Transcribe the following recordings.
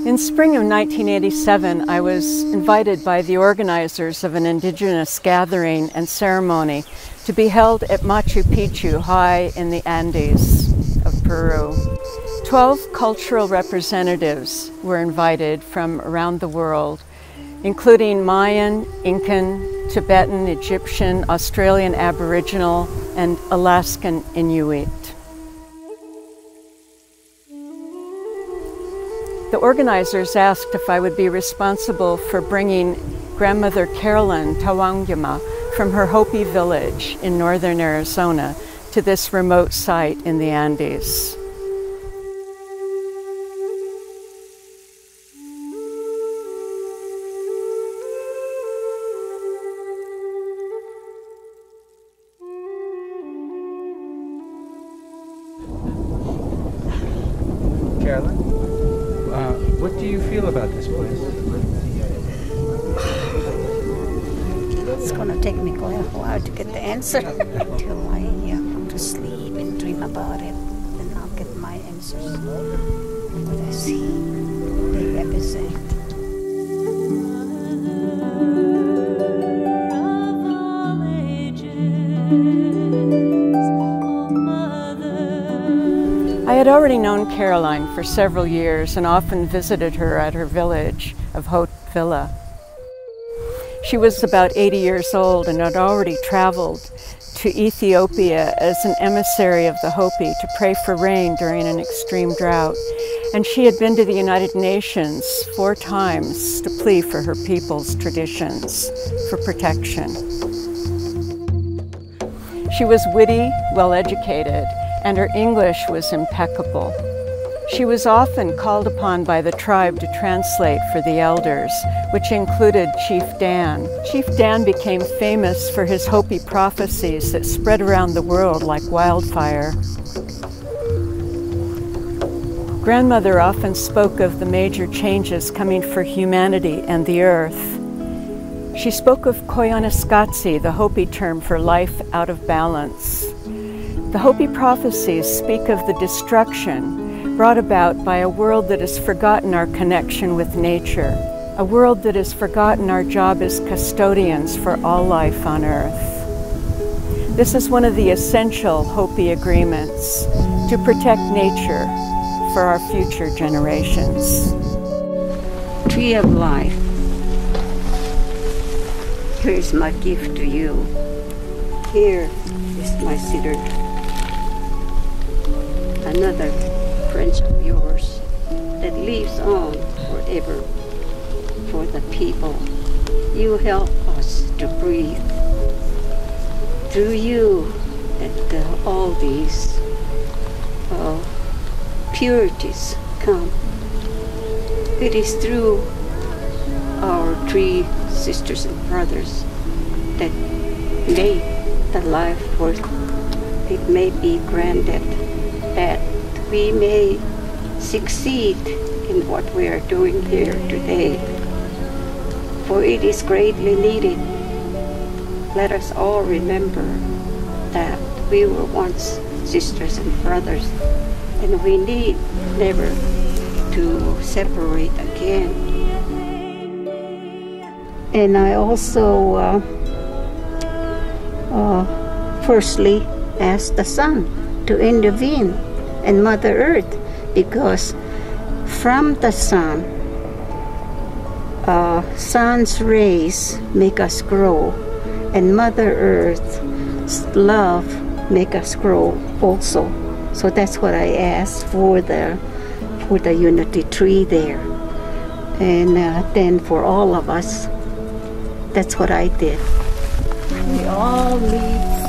In spring of 1987, I was invited by the organizers of an indigenous gathering and ceremony to be held at Machu Picchu high in the Andes of Peru. 12 cultural representatives were invited from around the world, including Mayan, Incan, Tibetan, Egyptian, Australian Aboriginal, and Alaskan Inuit. The organizers asked if I would be responsible for bringing Grandmother Carolyn Tawangyawma from her Hopi village in northern Arizona to this remote site in the Andes. Carolyn, what do you feel about this place? It's going to take me quite a while to get the answer until I go to sleep and dream about it. Then I'll get my answers. What I see, they represent. I had already known Caroline for several years and often visited her at her village of Haute Villa. She was about 80 years old and had already traveled to Ethiopia as an emissary of the Hopi to pray for rain during an extreme drought. And she had been to the United Nations 4 times to plead for her people's traditions for protection. She was witty, well-educated, and her English was impeccable. She was often called upon by the tribe to translate for the elders, which included Chief Dan. Chief Dan became famous for his Hopi prophecies that spread around the world like wildfire. Grandmother often spoke of the major changes coming for humanity and the earth. She spoke of Koyaanisqatsi, the Hopi term for life out of balance. The Hopi prophecies speak of the destruction brought about by a world that has forgotten our connection with nature, a world that has forgotten our job as custodians for all life on Earth. This is one of the essential Hopi agreements, to protect nature for our future generations. Tree of life. Here is my gift to you. Here is my cedar. Another friend of yours that lives on forever for the people. You help us to breathe. Through you that all these purities come. It is through our 3 sisters and brothers that made the life worth. It may be granted that we may succeed in what we are doing here today, for it is greatly needed. Let us all remember that we were once sisters and brothers, and we need never to separate again. And I also firstly ask the sun to intervene and Mother Earth, because from the sun's rays make us grow, and Mother Earth's love make us grow also. So that's what I asked for the unity tree there, and then for all of us, that's what I did. We all live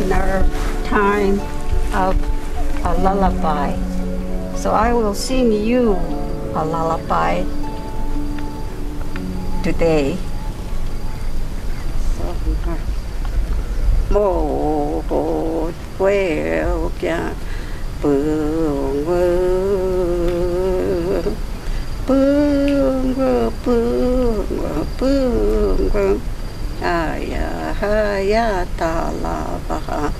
in our time of a lullaby. So I will sing you a lullaby today. Mo queo kya pung aya haya ta la ba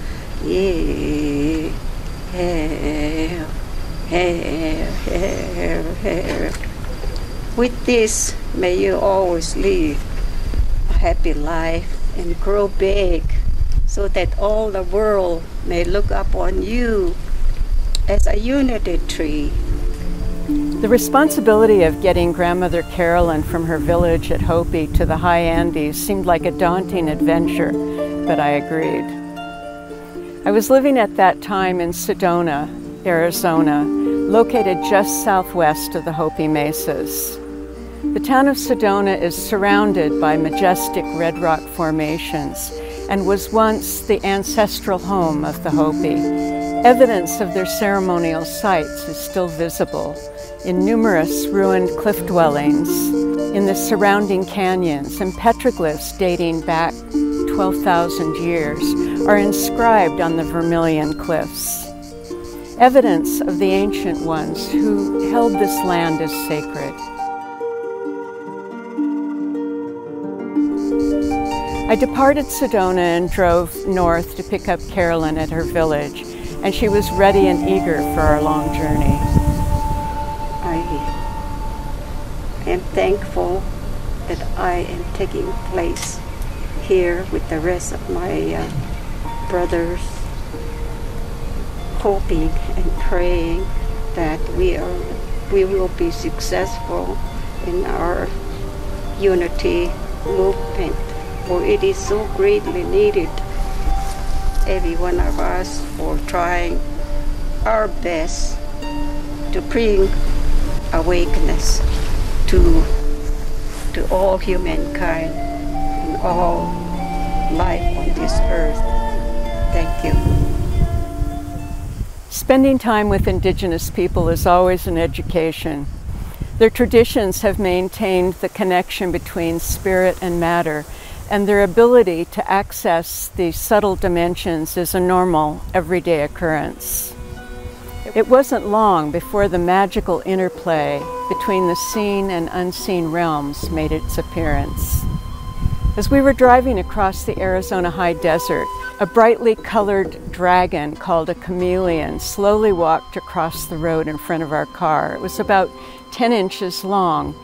ye hair, hair, hair. With this, may you always live a happy life and grow big, so that all the world may look upon you as a unity tree. The responsibility of getting Grandmother Carolyn from her village at Hopi to the high Andes seemed like a daunting adventure, but I agreed. I was living at that time in Sedona, Arizona, located just southwest of the Hopi mesas. The town of Sedona is surrounded by majestic red rock formations and was once the ancestral home of the Hopi. Evidence of their ceremonial sites is still visible in numerous ruined cliff dwellings, in the surrounding canyons, and petroglyphs dating back 12,000 years are inscribed on the Vermilion Cliffs. Evidence of the ancient ones who held this land as sacred. I departed Sedona and drove north to pick up Carolyn at her village, and she was ready and eager for our long journey. I am thankful that I am taking place here with the rest of my brothers, hoping and praying that we will be successful in our unity movement, for it is so greatly needed. Every one of us for trying our best to bring awakeness to all humankind and all life on this earth. Thank you. Spending time with indigenous people is always an education. Their traditions have maintained the connection between spirit and matter, and their ability to access these subtle dimensions is a normal, everyday occurrence. It wasn't long before the magical interplay between the seen and unseen realms made its appearance. As we were driving across the Arizona high desert, a brightly colored dragon called a chameleon slowly walked across the road in front of our car. It was about 10 inches long,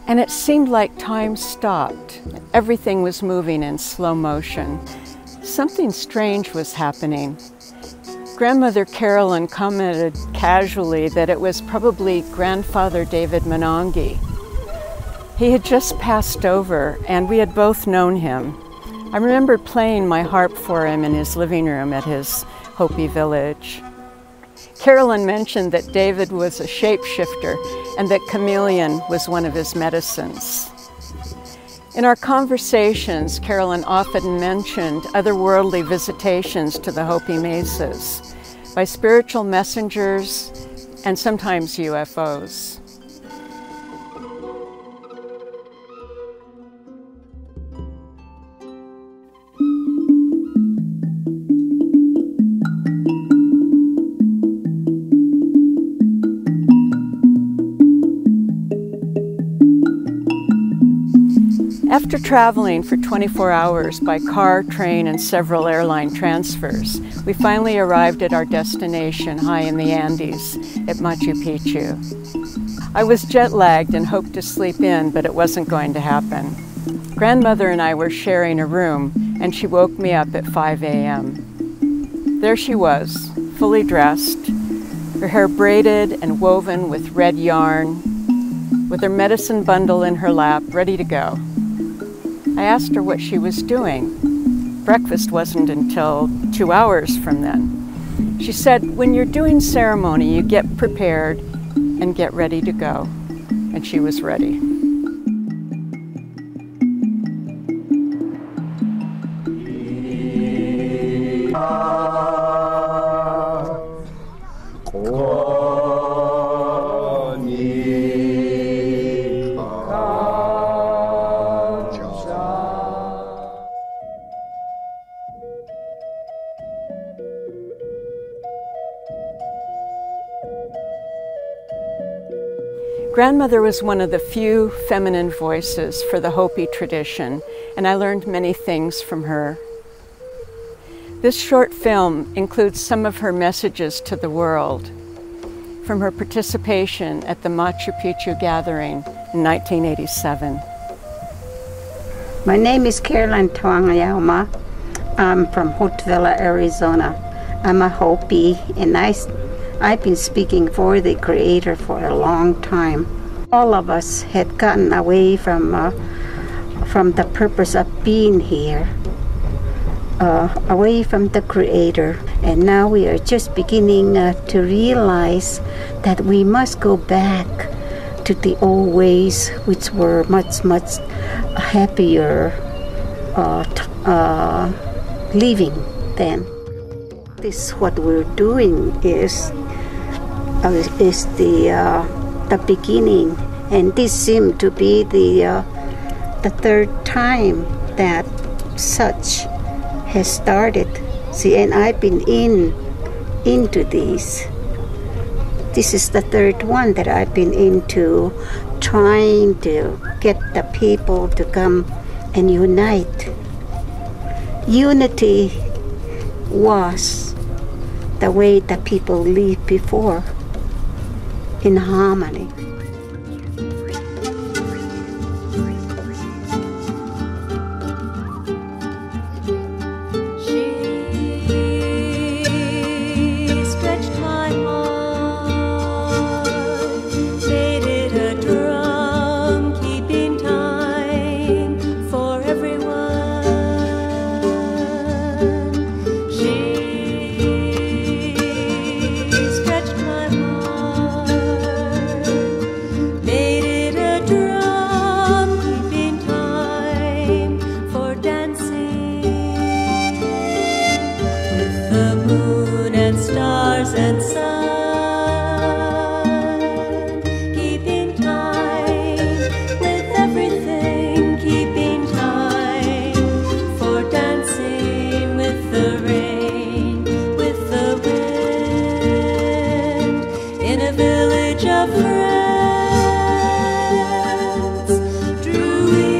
and it seemed like time stopped. Everything was moving in slow motion. Something strange was happening. Grandmother Carolyn commented casually that it was probably Grandfather David Monongi. He had just passed over, and we had both known him. I remember playing my harp for him in his living room at his Hopi village. Carolyn mentioned that David was a shapeshifter and that chameleon was one of his medicines. In our conversations, Carolyn often mentioned otherworldly visitations to the Hopi mesas by spiritual messengers and sometimes UFOs. After traveling for 24 hours by car, train, and several airline transfers, we finally arrived at our destination high in the Andes at Machu Picchu. I was jet-lagged and hoped to sleep in, but it wasn't going to happen. Grandmother and I were sharing a room, and she woke me up at 5 a.m. There she was, fully dressed, her hair braided and woven with red yarn, with her medicine bundle in her lap, ready to go. I asked her what she was doing. Breakfast wasn't until 2 hours from then. She said, when you're doing ceremony, you get prepared and get ready to go. And she was ready. Grandmother was one of the few feminine voices for the Hopi tradition, and I learned many things from her. This short film includes some of her messages to the world. from her participation at the Machu Picchu gathering in 1987. My name is Carolyn Tawangyawma. I'm from Hotvilla, Arizona. I'm a Hopi, and I've been speaking for the Creator for a long time. All of us had gotten away from the purpose of being here, away from the Creator, and now we are just beginning to realize that we must go back to the old ways, which were much happier living then. This what we're doing is the beginning, and this seemed to be the third time that such has started. See, and I've been into these. This is the third one that I've been into, trying to get the people to come and unite. Unity was the way the people lived before, in harmony. And sun, keeping time with everything, keeping time for dancing with the rain, with the wind, in a village of friends. Druid,